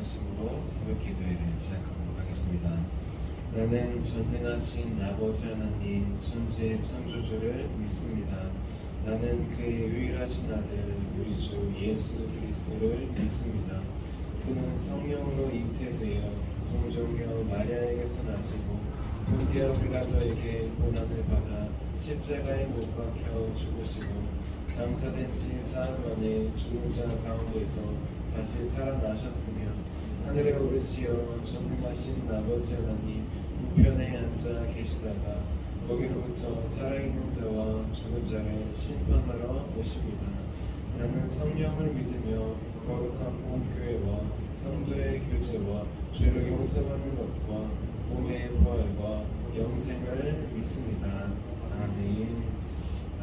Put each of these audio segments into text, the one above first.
전심으로 새벽 기도회를 시작하도록 하겠습니다. 나는 전능하신 아버지 하나님 천지의 창조주를 믿습니다. 나는 그의 유일하신 아들 우리 주 예수 그리스도를 믿습니다. 그는 성령으로 잉태되어 동정녀 마리아에게서 나시고 본디아 빌라도에게 고난을 받아 십자가에 못 박혀 죽으시고 장사된 지 사흘 만에 죽은 자 가운데서 다시 살아나셨으며 하늘에 오르시어 전능하신 아버지 하나님 우편에 앉아 계시다가 거기로부터 살아있는 자와 죽은 자를 심판하러 오십니다. 나는 성령을 믿으며 거룩한 본교회와 성도의 교제와 죄를 용서받는 것과 몸의 부활과 영생을 믿습니다. 아멘.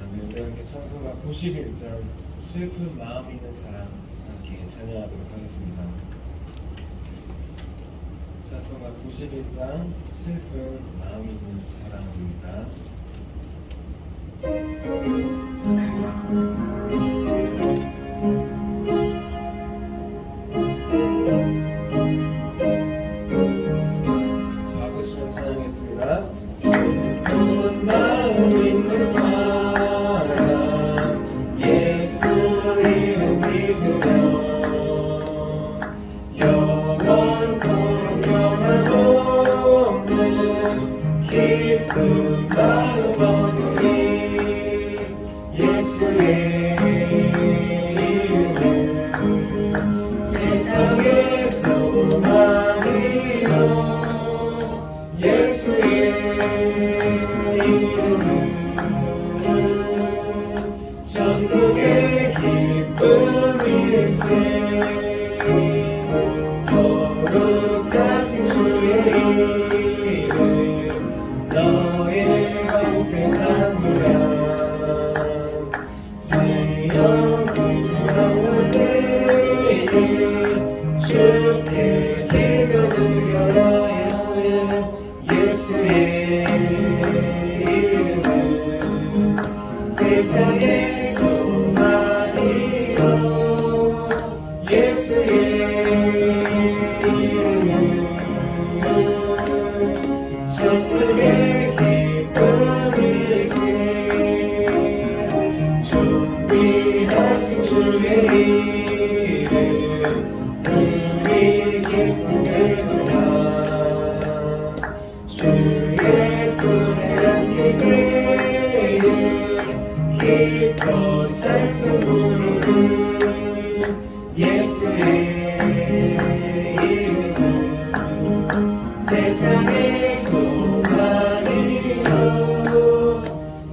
아멘. 우리 함께 찬송가 91장 슬픈 마음 있는 사람 함께 찬양하도록 하겠습니다. 찬송가 91장 슬픈 마음 있는 사람입니다. 자, 박수 치면서 찬양하겠습니다. 슬픈 마음 있는 사람 예수 이름 믿으며 영원토록 변함없는 기쁜 마음 얻으리 예수의 이름은 세상의 소망이요 예수의 이름은 천국의 기쁨일세 거룩하신 주의 이름 너의 방패 삼으라 시험 불안할 때에 주께 기도드려라 예수의 이름은 세상의 소망이요 예수의 이름은 천국의 기쁨일세 존귀하신 주의 이름 우리 기쁘게 돌아 주의 품에 안기게 기뻐 찬송 부르는 예수의 이름은 세상의 소망이요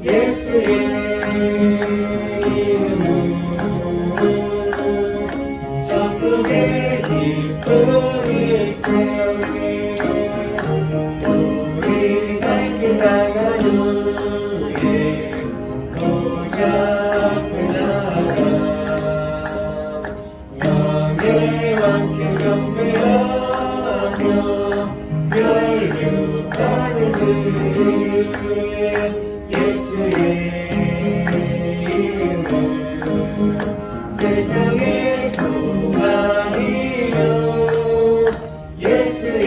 예수의 이름은 천국의 기쁨일세 우리 갈 길 나간 후에 보좌 앞에 나가 왕의 왕께 경배하며 멸류관을 드릴 예수의 이름은 세상의 소망이요 예수의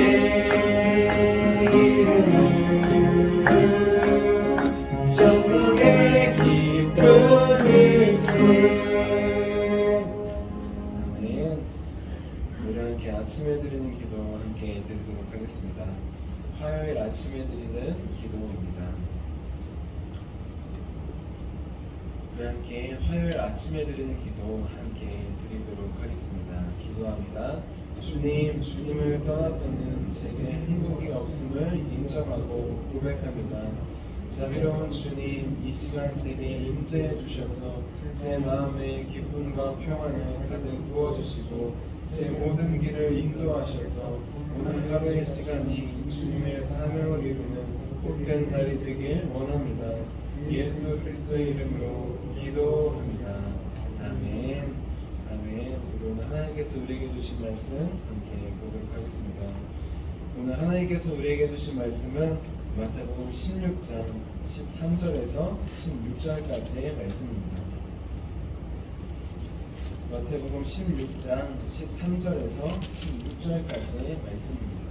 이름은 천국의 기쁨일세. 아멘. 우리 함께 아침에 드리는 기도 함께 드리도록 하겠습니다. 화요일 아침에 드리는 기도입니다. 우리 함께 화요일 아침에 드리는 기도 함께 드리도록 하겠습니다. 기도합니다. 주님, 주님을 떠나서는 제게 행복이 없음을 인정하고 고백합니다. 자비로운 주님, 이 시간 제게 임재해 주셔서 제 마음에 기쁨과 평안을 가득 부어주시고 제 모든 길을 인도하셔서 오늘 하루의 시간이 주님의 사명을 이루는 복된 날이 되길 원합니다. 예수 그리스도의 이름으로 기도합니다. 아멘. 아멘. 오늘 하나님께서 우리에게 주신 말씀 함께 보도록 하겠습니다. 오늘 하나님께서 우리에게 주신 말씀은 마태복음 16장 13절에서 16절까지의 말씀입니다. 마태복음 16장 13절에서 16절까지의 말씀입니다.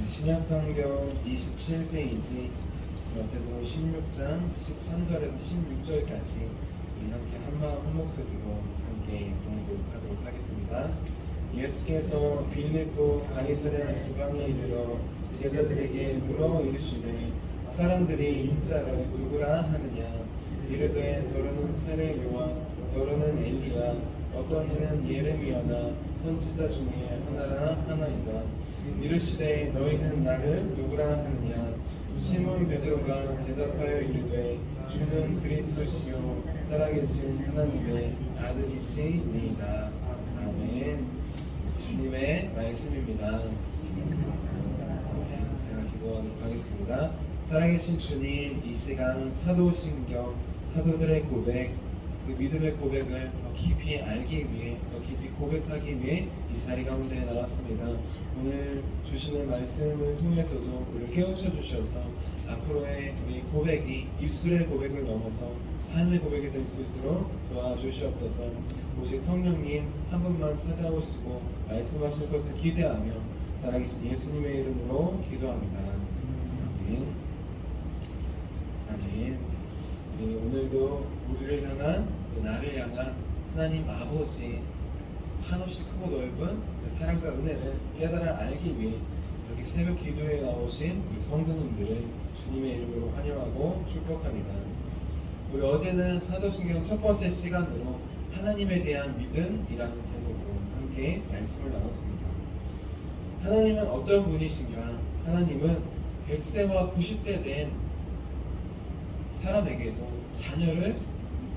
신약성경 27페이지 마태복음 16장 13절에서 16절까지 우리 함께 한마음 한목소리로 함께 봉독하도록 하겠습니다. 예수께서 빌립보 가이사랴 지방에 이르러 제자들에게 물어 이르시되 사람들이 인자를 누구라 하느냐. 이르되 더러는 세례 요한, 더러는 엘리야, 어떤 이는 예레미야나 선지자 중에 하나라 하나이다. 이르시되 너희는 나를 누구라 하느냐. 시몬 베드로가 대답하여 이르되 주는 그리스도시요 살아계신 하나님의 아들이시니이다. 아멘. 주님의 말씀입니다. 제가 기도하도록 하겠습니다. 살아계신 주님, 이 시간 사도신경, 사도들의 고백, 그 믿음의 고백을 더 깊이 알기 위해, 더 깊이 고백하기 위해 이 자리 가운데 나왔습니다. 오늘 주시는 말씀을 통해서도 우리를 깨우쳐 주셔서 앞으로의 우리 고백이 입술의 고백을 넘어서 삶의 고백이 될 수 있도록 도와주시옵소서. 오직 성령님 한 분만 찾아오시고 말씀하실 것을 기대하며 살아계신 예수님의 이름으로 기도합니다. 아멘. 아멘. 오늘도 우리를 향한, 또 나를 향한 하나님 아버지 한없이 크고 넓은 그 사랑과 은혜를 깨달아 알기 위해 이렇게 새벽 기도에 나오신 우리 성도님들을 주님의 이름으로 환영하고 축복합니다. 우리 어제는 사도신경 첫 번째 시간으로 하나님에 대한 믿음이라는 제목으로 함께 말씀을 나눴습니다. 하나님은 어떤 분이신가? 하나님은 100세와 90세 된 사람에게도 자녀를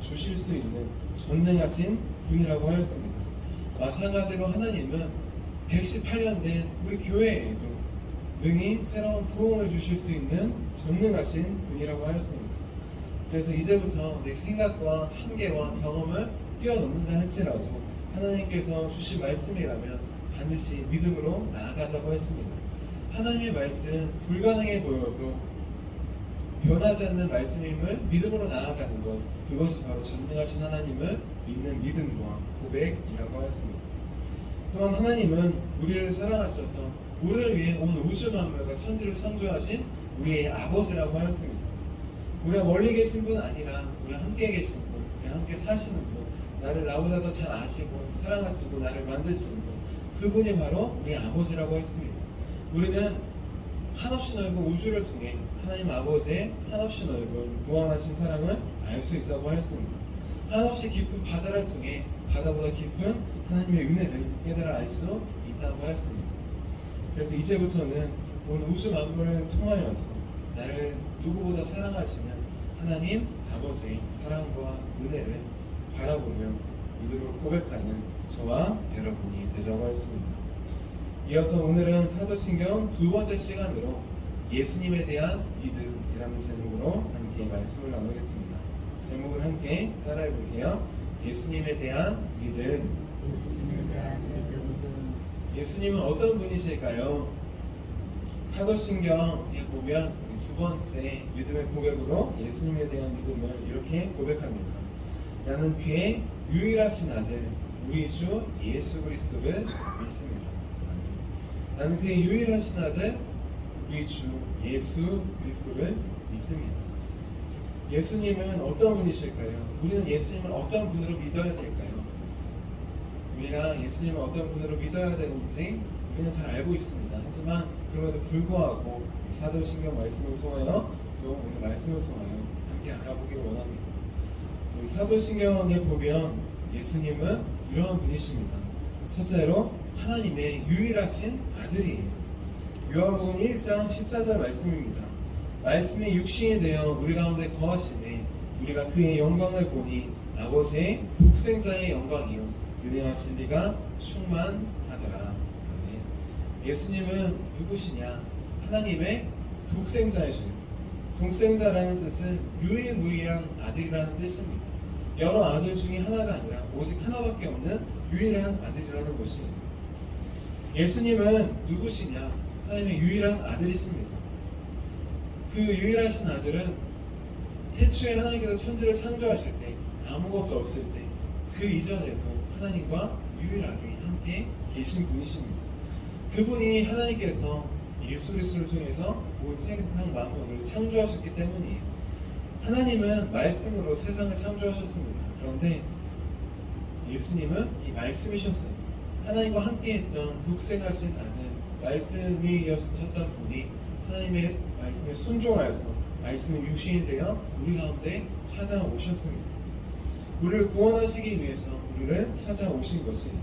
주실 수 있는 전능하신 분이라고 하였습니다. 마찬가지로 하나님은 118년 된 우리 교회에도 능히 새로운 부흥을 주실 수 있는 전능하신 분이라고 하였습니다. 그래서 이제부터 내 생각과 한계와 경험을 뛰어넘는다 할지라도 하나님께서 주신 말씀이라면 반드시 믿음으로 나아가자고 했습니다. 하나님의 말씀 불가능해 보여도 변하지 않는 말씀임을 믿음으로 나아가는 것, 그것이 바로 전능하신 하나님을 믿는 믿음과 고백이라고 하였습니다. 또한 하나님은 우리를 사랑하셔서 우리를 위해 온 우주 만물과 천지를 창조하신 우리의 아버지라고 하였습니다. 우리가 멀리 계신 분 아니라 우리가 함께 계신 분, 우리가 함께 사시는 분, 나를 나보다 더 잘 아시고 사랑하시고 나를 만드시는 분, 그분이 바로 우리 아버지라고 했습니다. 우리는 한없이 넓은 우주를 통해 하나님 아버지의 한없이 넓은 무한하신 사랑을 알 수 있다고 하였습니다. 한없이 깊은 바다를 통해 바다보다 깊은 하나님의 은혜를 깨달아 알 수 있다고 하였습니다. 그래서 이제부터는 온 우주 만물을 통하여서 나를 누구보다 사랑하시는 하나님 아버지의 사랑과 은혜를 바라보며 믿음으로 고백하는 저와 여러분이 되자고 하였습니다. 이어서 오늘은 사도신경 두 번째 시간으로 예수님에 대한 믿음이라는 제목으로 함께 말씀을 나누겠습니다. 제목을 함께 따라해 볼게요. 예수님에 대한 믿음. 예수님은 어떤 분이실까요? 사도신경에 보면 두 번째 믿음의 고백으로 예수님에 대한 믿음을 이렇게 고백합니다. 나는 그의 유일하신 아들 우리 주 예수 그리스도를 믿습니다. 나는 그의 유일하신 아들 우리 주 예수 그리스도를 믿습니다. 예수님은 어떤 분이실까요? 우리는 예수님을 어떤 분으로 믿어야 될까요? 우리가 예수님을 어떤 분으로 믿어야 되는지 우리는 잘 알고 있습니다. 하지만 그럼에도 불구하고 사도신경 말씀을 통하여 또 오늘 말씀을 통하여 함께 알아보기를 원합니다. 사도신경에 보면 예수님은 이러한 분이십니다. 첫째로 하나님의 유일하신 아들이에요. 요한복음 1장 14절 말씀입니다. 말씀이 육신이 되어 우리 가운데 거하시매 우리가 그의 영광을 보니 아버지의 독생자의 영광이요 은혜와 진리가 충만하더라. 아멘. 예수님은 누구시냐? 하나님의 독생자이시죠. 독생자라는 뜻은 유일무이한 아들이라는 뜻입니다. 여러 아들 중에 하나가 아니라 오직 하나밖에 없는 유일한 아들이라는 것이에요. 예수님은 누구시냐? 하나님의 유일한 아들이십니다. 그 유일하신 아들은 태초에 하나님께서 천지를 창조하실 때 아무것도 없을 때 그 이전에도 하나님과 유일하게 함께 계신 분이십니다. 그분이 하나님께서 예수 그리스도를 통해서 온 세상 만물을 창조하셨기 때문이에요. 하나님은 말씀으로 세상을 창조하셨습니다. 그런데 예수님은 이 말씀이셨어요. 하나님과 함께했던 독생하신 아들, 말씀이셨던 분이 하나님의 말씀에 순종하여서 말씀의 육신이 되어 우리 가운데 찾아오셨습니다. 우리를 구원하시기 위해서 우리를 찾아오신 것이에요.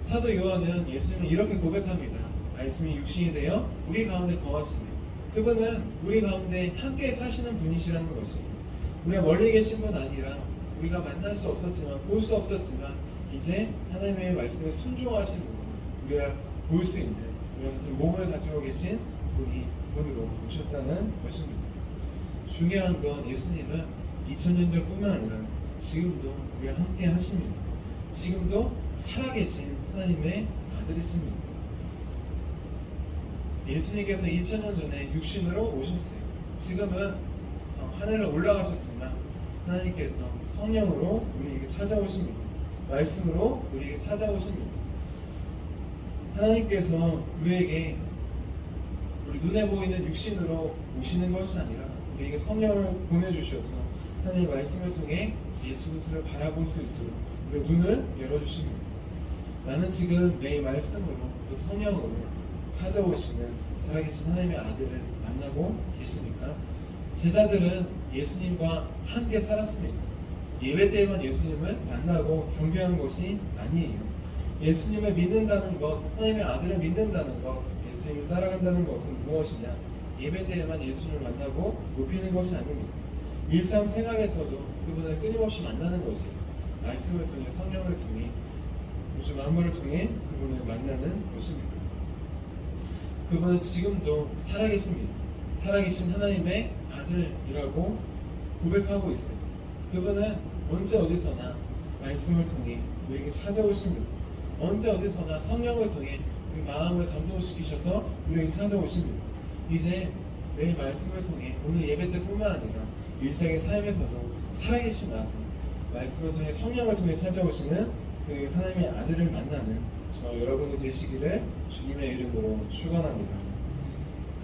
사도 요한은 예수님을 이렇게 고백합니다. 말씀이 육신이 되어 우리 가운데 거하시며 그분은 우리 가운데 함께 사시는 분이시라는 것이에요. 우리가 멀리 계신 분 아니라 우리가 만날 수 없었지만 볼 수 없었지만 이제 하나님의 말씀에 순종하신 분으로 우리가 볼 수 있는 우리가 같은 몸을 가지고 계신 분으로 오셨다는 것입니다. 중요한 건 예수님은 2000년 전뿐만 아니라 지금도 우리와 함께 하십니다. 지금도 살아계신 하나님의 아들이십니다. 예수님께서 2000년 전에 육신으로 오셨어요. 지금은 하늘로 올라가셨지만 하나님께서 성령으로 우리에게 찾아오십니다. 말씀으로 우리에게 찾아오십니다. 하나님께서 우리에게 우리 눈에 보이는 육신으로 오시는 것이 아니라 우리에게 성령을 보내주셔서 하나님의 말씀을 통해 예수 그리스도를 바라볼 수 있도록 우리 눈을 열어주십니다. 나는 지금 매일 말씀으로 또 성령으로 찾아오시는 살아계신 하나님의 아들을 만나고 계십니까? 제자들은 예수님과 함께 살았습니다. 예배 때에만 예수님을 만나고 경배한 것이 아니에요. 예수님을 믿는다는 것, 하나님의 아들을 믿는다는 것, 예수님을 따라간다는 것은 무엇이냐? 예배 때에만 예수님을 만나고 높이는 것이 아닙니다. 일상생활에서도 그분을 끊임없이 만나는 것이에요. 말씀을 통해 성령을 통해 우주 만물을 통해 그분을 만나는 것입니다. 그분은 지금도 살아계십니다. 살아계신 하나님의 아들이라고 고백하고 있어요. 그분은 언제 어디서나 말씀을 통해 우리에게 찾아오십니다. 언제 어디서나 성령을 통해 우리 마음을 감동시키셔서 우리에게 찾아오십니다. 이제 매일 말씀을 통해 오늘 예배 때뿐만 아니라 일상의 삶에서도 살아계신 아들, 말씀을 통해 성령을 통해 찾아오시는 그 하나님의 아들을 만나는 저 여러분이 되시기를 주님의 이름으로 축원합니다.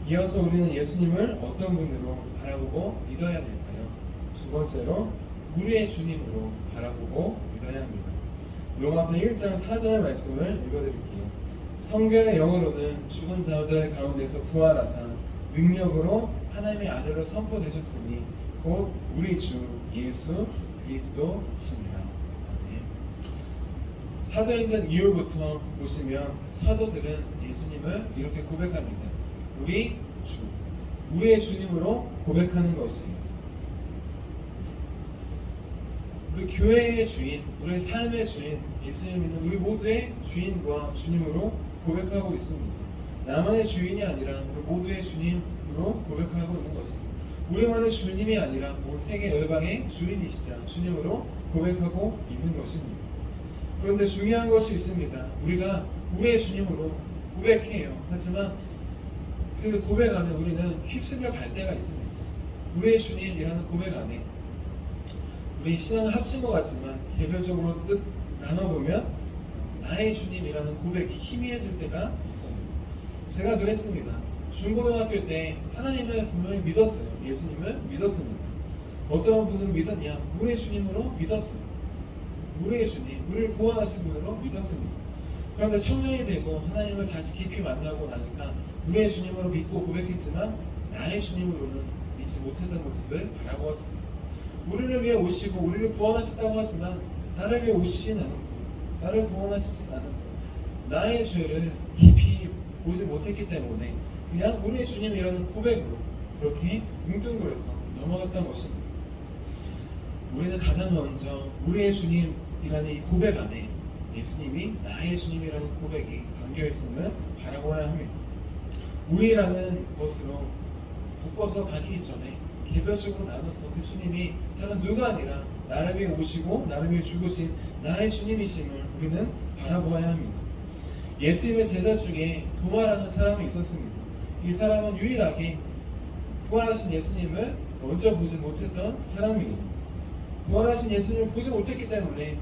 이어서 우리는 예수님을 어떤 분으로 바라보고 믿어야 될까요? 두 번째로 우리의 주님으로 바라보고 믿어야 합니다. 로마서 1장 4절 말씀을 읽어드릴게요. 성경의 영어로는 죽은 자들 가운데서 부활하사 능력으로 하나님의 아들로 선포되셨으니 곧 우리 주 예수 그리스도시니라. 사도행전 이후부터 보시면 사도들은 예수님을 이렇게 고백합니다. 우리 주, 우리의 주님으로 고백하는 것이에요. 우리 교회의 주인, 우리 삶의 주인, 예수님은 우리 모두의 주인과 주님으로 고백하고 있습니다. 나만의 주인이 아니라 우리 모두의 주님으로 고백하고 있는 것입니다. 우리만의 주님이 아니라 온 세계 열방의 주인이시자 주님으로 고백하고 있는 것입니다. 그런데 중요한 것이 있습니다. 우리가 우리의 주님으로 고백해요. 하지만 그 고백 안에 우리는 휩쓸려 갈 때가 있습니다. 우리의 주님이라는 고백 안에 우리 신앙을 합친 것 같지만 개별적으로 뜻 나눠보면 나의 주님이라는 고백이 희미해질 때가 있어요. 제가 그랬습니다. 중고등학교 때 하나님을 분명히 믿었어요. 예수님을 믿었습니다. 어떤 분을 믿었냐? 우리의 주님으로 믿었어요. 우리의 주님, 우리를 구원하신 분으로 믿었습니다. 그런데 청년이 되고 하나님을 다시 깊이 만나고 나니까 우리의 주님으로 믿고 고백했지만 나의 주님으로는 믿지 못했던 모습을 바라보았습니다. 우리를 위해 오시고 우리를 구원하셨다고 하지만 나를 위해 오시진 않았고 나를 구원하시진 않았고 나의 죄를 깊이 보지 못했기 때문에 그냥 우리의 주님이라는 고백으로 그렇게 뭉뚱그려서 넘어갔던 것입니다. 우리는 가장 먼저 우리의 주님이라는 이 고백 안에 예수님이 나의 주님이라는 고백이 담겨있음을 바라보아야 합니다. 우리라는 것으로 묶어서 가기 전에 개별적으로 나눠서 그 주님이 다른 누가 아니라 나를 위해 오시고 나를 위해 죽으신 나의 주님이심을 우리는 바라보아야 합니다. 예수님의 제자 중에 도마라는 사람이 있었습니다. 이 사람은 유일하게 부활하신 예수님을 먼저 보지 못했던 사람이에요. 부활하신 예수님을 보지 못했기 때문에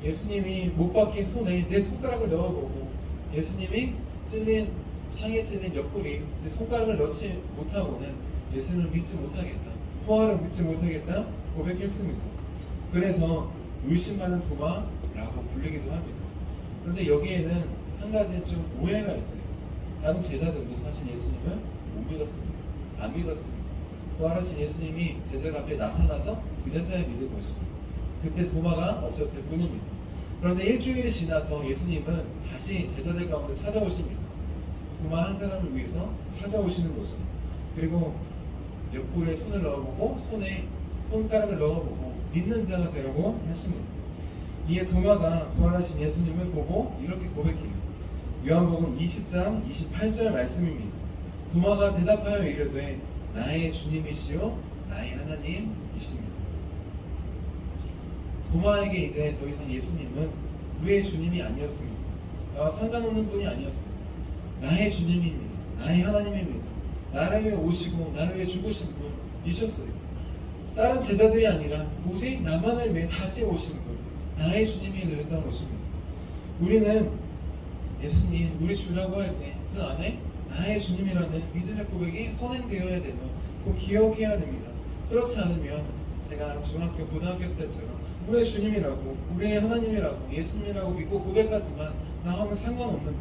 예수님이 못 박힌 손에 내 손가락을 넣어보고 예수님이 찔린 창에 찔린 옆구리 내 손가락을 넣지 못하고는 예수님을 믿지 못하겠다, 부활을 믿지 못하겠다 고백했습니다. 그래서 의심하는 도마라고 불리기도 합니다. 그런데 여기에는 한 가지 좀 오해가 있어요. 다른 제자들도 사실 예수님을 못 믿었습니다. 안 믿었습니다. 부활하신 예수님이 제자들 앞에 나타나서 그제서야 믿은 것이고 그때 도마가 없었을 뿐입니다. 그런데 일주일이 지나서 예수님은 다시 제자들 가운데 찾아오십니다. 도마 한 사람을 위해서 찾아오시는 것입니다. 그리고 옆구리에 손을 넣어보고 손에 손가락을 넣어보고 믿는 자가 되라고 하십니다. 이에 도마가 부활하신 예수님을 보고 이렇게 고백해요. 요한복음 20장 28절 말씀입니다. 도마가 대답하여 이르되 나의 주님이시요 나의 하나님이십니다. 도마에게 이제 더 이상 예수님은 우리의 주님이 아니었습니다. 나와 상관없는 분이 아니었어요. 나의 주님입니다. 나의 하나님입니다. 나를 위해 오시고 나를 위해 죽으신 분이셨어요. 다른 제자들이 아니라 오직 나만을 위해 다시 오신 분, 나의 주님이 되었던 것입니다. 우리는 예수님 우리 주라고 할 때 그 안에 나의 주님이라는 믿음의 고백이 선행되어야 되며 꼭 기억해야 됩니다. 그렇지 않으면 제가 중학교 고등학교 때처럼 우리의 주님이라고 우리의 하나님이라고 예수님이라고 믿고 고백하지만 나와는 상관없는 분,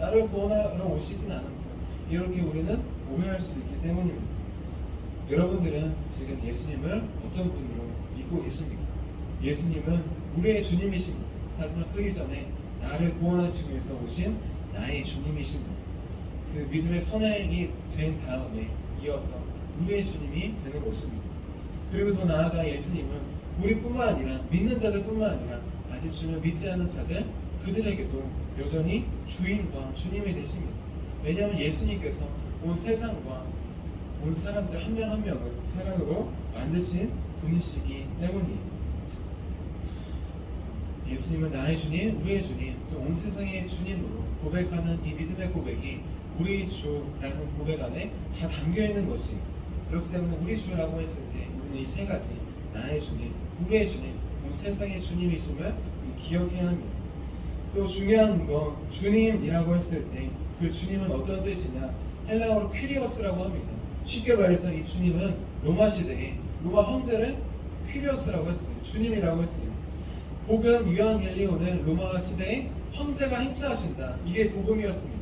나를 구원하러 오시진 않은 분, 이렇게 우리는 오해할 수 있기 때문입니다. 여러분들은 지금 예수님을 어떤 분으로 믿고 계십니까? 예수님은 우리의 주님이십니다. 하지만 그 이전에 나를 구원하시기 위해서 오신 나의 주님이십니다. 그 믿음의 선행이 된 다음에 이어서 우리의 주님이 되는 것입니다. 그리고 더 나아가 예수님은 우리뿐만 아니라 믿는 자들뿐만 아니라 아직 주님을 믿지 않는 자들 그들에게도 여전히 주인과 주님이 되십니다. 왜냐하면 예수님께서 온 세상과 온 사람들 한 명 한 명을 사랑으로 만드신 분이시기 때문이에요. 예수님은 나의 주님, 우리의 주님, 또 온 세상의 주님으로 고백하는 이 믿음의 고백이 우리 주라는 고백 안에 다 담겨 있는 것이에요. 그렇기 때문에 우리 주라고 했을 때 우리는 이 세 가지 나의 주님, 우리의 주님, 온 세상의 주님이심을 기억해야 합니다. 또 중요한 건 주님이라고 했을 때 그 주님은 어떤 뜻이냐? 헬라어로 퀴리어스라고 합니다. 쉽게 말해서 이 주님은 로마 시대에 로마 황제를 퀴리어스라고 했어요. 주님이라고 했어요. 복음 유앙헬리오는 로마 시대에 황제가 행차하신다. 이게 복음이었습니다.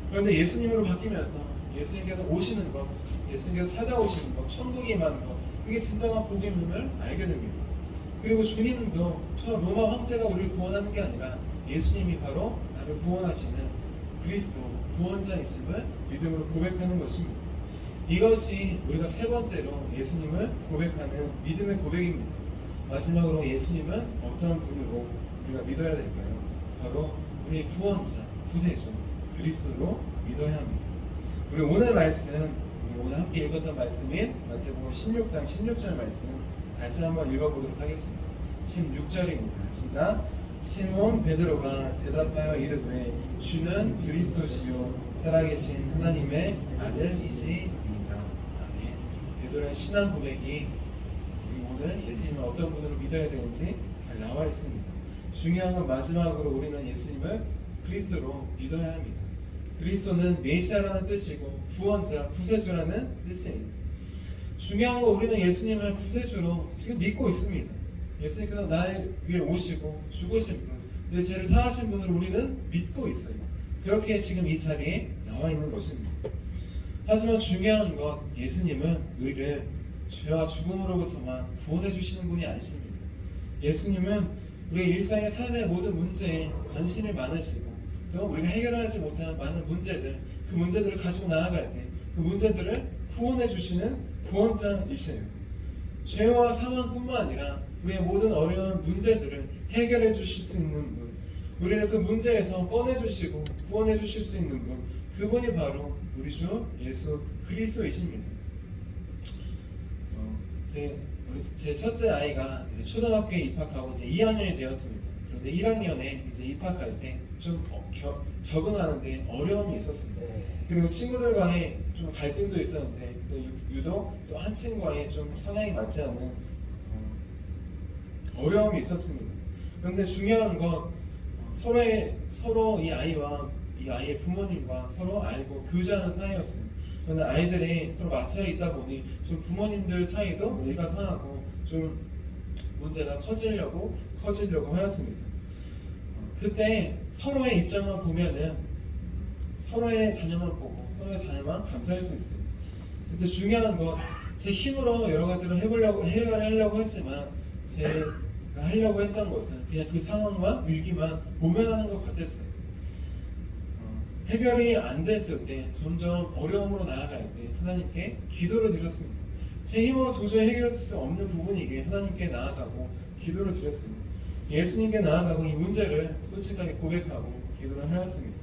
그런데 예수님으로 바뀌면서 예수님께서 오시는 것, 예수님께서 찾아오시는 것, 천국이 임하는 것, 그게 진정한 복음임을 알게 됩니다. 그리고 주님도 저 로마 황제가 우리를 구원하는 게 아니라 예수님이 바로 나를 구원하시는 그리스도 구원자이심을 믿음으로 고백하는 것입니다. 이것이 우리가 세 번째로 예수님을 고백하는 믿음의 고백입니다. 마지막으로 예수님은 어떤 분으로 우리가 믿어야 될까요? 바로 우리의 구원자, 구세주 그리스도로 믿어야 합니다. 우리 오늘 말씀, 우리 오늘 함께 읽었던 말씀인 마태복음 16장 16절 말씀 다시 한번 읽어보도록 하겠습니다. 16절입니다. 시작. 시몬 베드로가 대답하여 이르되 주는 그리스도시요 살아계신 하나님의 아들이시니이다. 아멘. 베드로의 신앙 고백이 우리 오늘 예수님을 어떤 분으로 믿어야 되는지 잘 나와 있습니다. 중요한 건 마지막으로 우리는 예수님을 그리스도로 믿어야 합니다. 그리스도는 메시아라는 뜻이고 구원자, 구세주라는 뜻이에요. 중요한 건 우리는 예수님을 구세주로 지금 믿고 있습니다. 예수님께서 나를 위해 오시고 죽으신 분, 내 죄를 사하신 분을 우리는 믿고 있어요. 그렇게 지금 이 자리에 나와 있는 것입니다. 하지만 중요한 건 예수님은 우리를 죄와 죽음으로부터만 구원해 주시는 분이 아니십니다. 예수님은 우리 일상의 삶의 모든 문제에 관심이 많으시고 또 우리가 해결하지 못한 많은 문제들, 그 문제들을 가지고 나아갈 때 그 문제들을 구원해 주시는 구원자이세요. 죄와 사망뿐만 아니라 우리의 모든 어려운 문제들을 해결해 주실 수 있는 분, 우리를 그 문제에서 꺼내 주시고 구원해 주실 수 있는 분, 그분이 바로 우리 주 예수 그리스도이십니다. 제 첫째 아이가 이제 초등학교에 입학하고 이제 2학년이 되었습니다. 그런데 1학년에 이제 입학할 때 좀 적응하는데 어려움이 있었습니다. 그리고 친구들과의 좀 갈등도 있었는데 또 유독 또 한 친구와의 좀 성향이 맞지 않는 어려움이 있었습니다. 그런데 중요한 건 서로 이 아이와 이 아이의 부모님과 서로 알고 교제하는 사이였어요. 그런데 아이들이 서로 마찰이 있다 보니 좀 부모님들 사이도 의가 상하고 좀 문제가 커지려고 하였습니다. 그때 서로의 입장만 보면은 서로의 자녀만 보고 서로의 자녀만 감사할 수 있어요. 그때 중요한 건 제 힘으로 여러 가지를 해결하려고 했지만 제가 하려고 했던 것은 그냥 그 상황과 위기만 모면하는 것 같았어요. 해결이 안 됐을 때 점점 어려움으로 나아갈 때 하나님께 기도를 드렸습니다. 제 힘으로 도저히 해결할 수 없는 부분이기에 하나님께 나아가고 기도를 드렸습니다. 예수님께 나아가고 이 문제를 솔직하게 고백하고 기도를 하였습니다.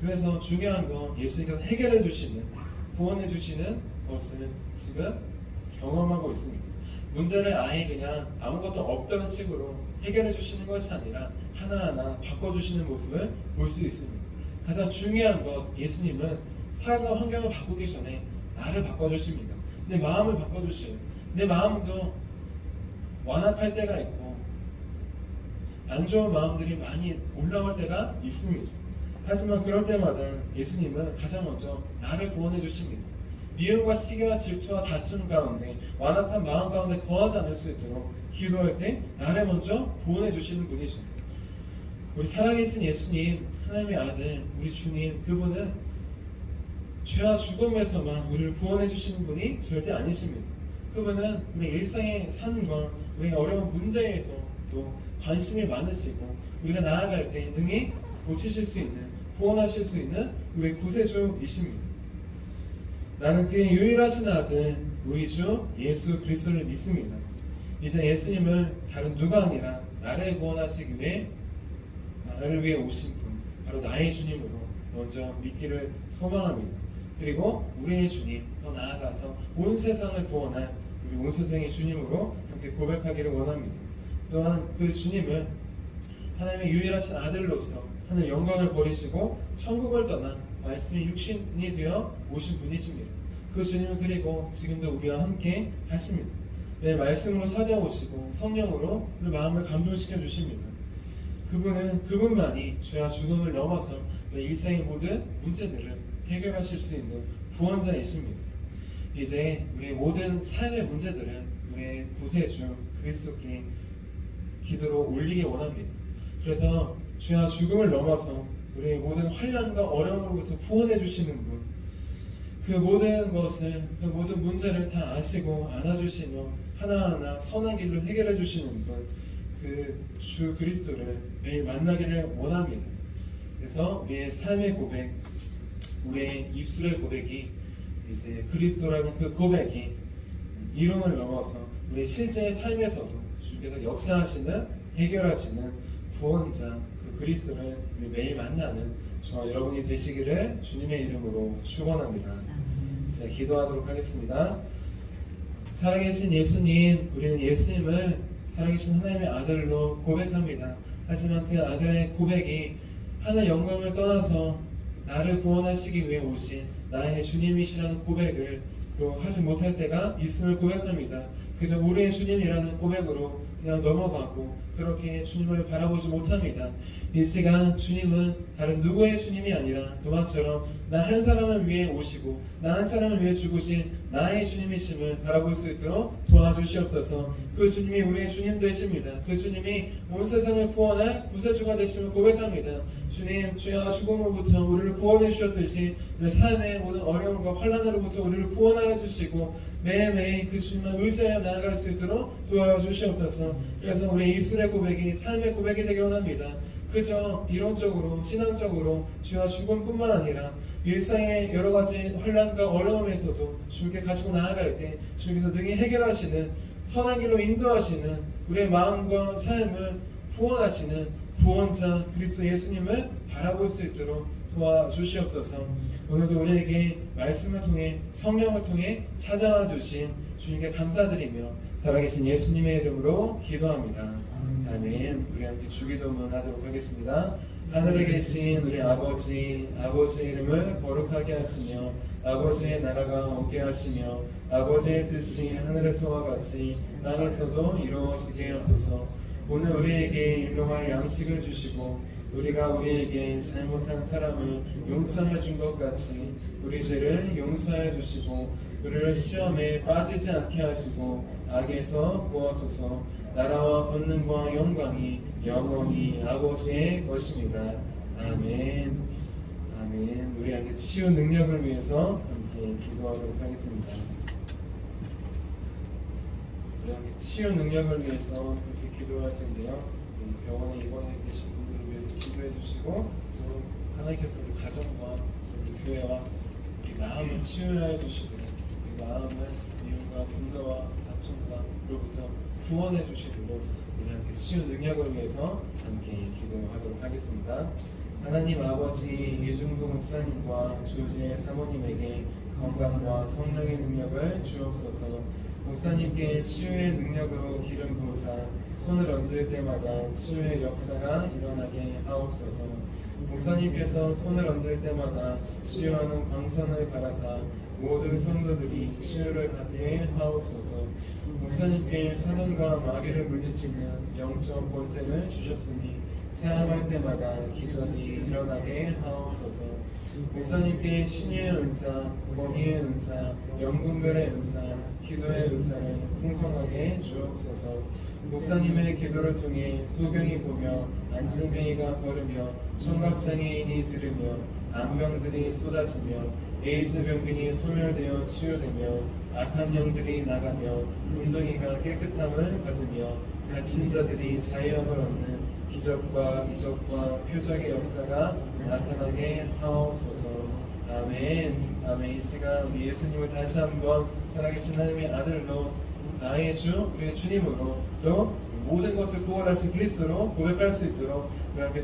그래서 중요한 건 예수님께서 해결해 주시는, 구원해 주시는 것을 지금 경험하고 있습니다. 문제를 아예 그냥 아무것도 없던 식으로 해결해 주시는 것이 아니라 하나하나 바꿔주시는 모습을 볼 수 있습니다. 가장 중요한 것, 예수님은 사회가 환경을 바꾸기 전에 나를 바꿔주십니다. 내 마음을 바꿔주셔요. 내 마음도 완악할 때가 있고 안 좋은 마음들이 많이 올라올 때가 있습니다. 하지만 그럴 때마다 예수님은 가장 먼저 나를 구원해 주십니다. 미움과 시기와 질투와 다툼 가운데 완악한 마음 가운데 거하지 않을 수 있도록 기도할 때 나를 먼저 구원해 주시는 분이죠. 우리 살아계신 예수님, 하나님의 아들, 우리 주님, 그분은 죄와 죽음에서만 우리를 구원해 주시는 분이 절대 아니십니다. 그분은 우리 일상의 삶과 우리 어려운 문제에서 또 관심이 많으시고 우리가 나아갈 때 능히 고치실 수 있는, 구원하실 수 있는 우리 구세주이십니다. 나는 그의 유일하신 아들 우리 주 예수 그리스도를 믿습니다. 이제 예수님을 다른 누가 아니라 나를 구원하시기 위해 나를 위해 오신 분, 바로 나의 주님으로 먼저 믿기를 소망합니다. 그리고 우리의 주님, 더 나아가서 온 세상을 구원할 우리 온 세상의 주님으로 함께 고백하기를 원합니다. 또한 그 주님은 하나님의 유일하신 아들로서 하늘 영광을 버리시고 천국을 떠나 말씀이 육신이 되어 오신 분이십니다. 그 주님은 그리고 지금도 우리와 함께 하십니다. 내 말씀으로 찾아오시고 성령으로 우리 마음을 감동시켜 주십니다. 그분은 그분만이 죄와 죽음을 넘어서 내 일상의 모든 문제들을 해결하실 수 있는 구원자이십니다. 이제 우리의 모든 삶의 문제들은 우리의 구세주 그리스도께 기도로 올리기 원합니다. 그래서 죄와 죽음을 넘어서 우리의 모든 환난과 어려움으로부터 구원해 주시는 분, 그 모든 것을, 그 모든 문제를 다 아시고 안아주시며 하나하나 선한 길로 해결해 주시는 분, 그 주 그리스도를 매일 만나기를 원합니다. 그래서 우리의 삶의 고백, 우리의 입술의 고백이 이제 그리스도라는 그 고백이 이론을 넘어서 우리 실제의 삶에서도 주께서 역사하시는, 해결하시는 구원자 그 그리스도를 우리 매일 만나는 저와 여러분이 되시기를 주님의 이름으로 축원합니다. 제가 기도하도록 하겠습니다. 살아계신 예수님, 우리는 예수님을 살아계신 하나님의 아들로 고백합니다. 하지만 그 아들의 고백이 하늘 영광을 떠나서 나를 구원하시기 위해 오신 나의 주님이시라는 고백을 하지 못할 때가 있음을 고백합니다. 그저 우리의 주님이라는 고백으로 그냥 넘어가고 그렇게 주님을 바라보지 못합니다. 이 시간 주님은 다른 누구의 주님이 아니라 도마처럼 나 한 사람을 위해 오시고 나 한 사람을 위해 죽으신 나의 주님이심을 바라볼 수 있도록 도와주시옵소서. 그 주님이 우리의 주님 되십니다. 그 주님이 온 세상을 구원할 구세주가 되심을 고백합니다. 주님, 죄와 죽음으로부터 우리를 구원해 주셨듯이 우리 삶의 모든 어려움과 환난으로부터 우리를 구원하여 주시고 매일매일 그 주님만 의지하여 나아갈 수 있도록 도와주시옵소서. 그래서 우리 입술의 고백이 삶의 고백이 되기 원합니다. 그저 이론적으로 신앙적으로 죄와 죽음뿐만 아니라 일상의 여러 가지 환난과 어려움에서도 주님께 가지고 나아갈 때 주님께서 능히 해결하시는 선한 길로 인도하시는 우리의 마음과 삶을 구원하시는 구원자 그리스도 예수님을 바라볼 수 있도록 도와주시옵소서. 오늘도 우리에게 말씀을 통해 성령을 통해 찾아와 주신 주님께 감사드리며 살아계신 예수님의 이름으로 기도합니다. 아멘. 우리 함께 주기도문 하도록 하겠습니다. 하늘에 계신 우리 아버지, 아버지의 이름을 거룩하게 하시며 아버지의 나라가 오게 하시며 아버지의 뜻이 하늘에서와 같이 땅에서도 이루어지게 하소서. 오늘 우리에게 일용할 양식을 주시고 우리가 우리에게 잘못한 사람을 용서해 준 것 같이 우리 죄를 용서해 주시고 우리를 시험에 빠지지 않게 하시고 악에서 구하소서. 나라와 권능과 영광이 영원히 아버지의 것입니다. 아멘. 아멘. 우리 함께 치유 능력을 위해서 함께 기도하도록 하겠습니다. 우리 함께 치유 능력을 위해서 이렇게 기도할 텐데요. 병원에 입원해 계신 분들을 위해서 기도해 주시고 또 하나님께서 우리 가정과 우리 교회와 우리 마음을 치유해 주시도록 우리 마음을 미움과 분노와 다툼과로부터 구원해 주시도록 우리 함께 치유 능력을 위해서 함께 기도하도록 하겠습니다. 하나님 아버지 이중구 목사님과 조지의 사모님에게 건강과 성령의 능력을 주옵소서. 목사님께 치유의 능력으로 기름 부으사 손을 얹을 때마다 치유의 역사가 일어나게 하옵소서. 목사님께서 손을 얹을 때마다 치유하는 광선을 바라사 모든 성도들이 치유를 받게 하옵소서. 목사님께 사단과 마귀를 물리치는 영적 본샘을 주셨으니 사용할 때마다 기적이 일어나게 하옵소서. 목사님께 신유의 은사, 권위의 은사, 영분별의 은사, 기도의 은사를 풍성하게 주옵소서. 목사님의 기도를 통해 소경이 보며 안진뱅이가 걸으며 청각장애인이 들으며 암병들이 쏟아지며 에이즈 병균이 소멸되어 치유되며 악한 영들이 나가며 운동이가 깨끗함을 받으며 갇힌 자들이 자유함을 얻는 기적과 이적과 표적의 역사가 나타나게 하옵소서. 아멘. 아멘. 이 시간 우리 예수님을 다시 한번 살아계신 하나님의 아들로 나의 주, 우리의 주님으로 또 모든 것을 구원하신 그리스도로 고백할 수 있도록 우리 함께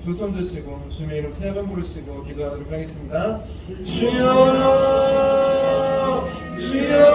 두 손 드시고 주님의 이름 세 번 부르시고 기도하도록 하겠습니다. 주여, 주여.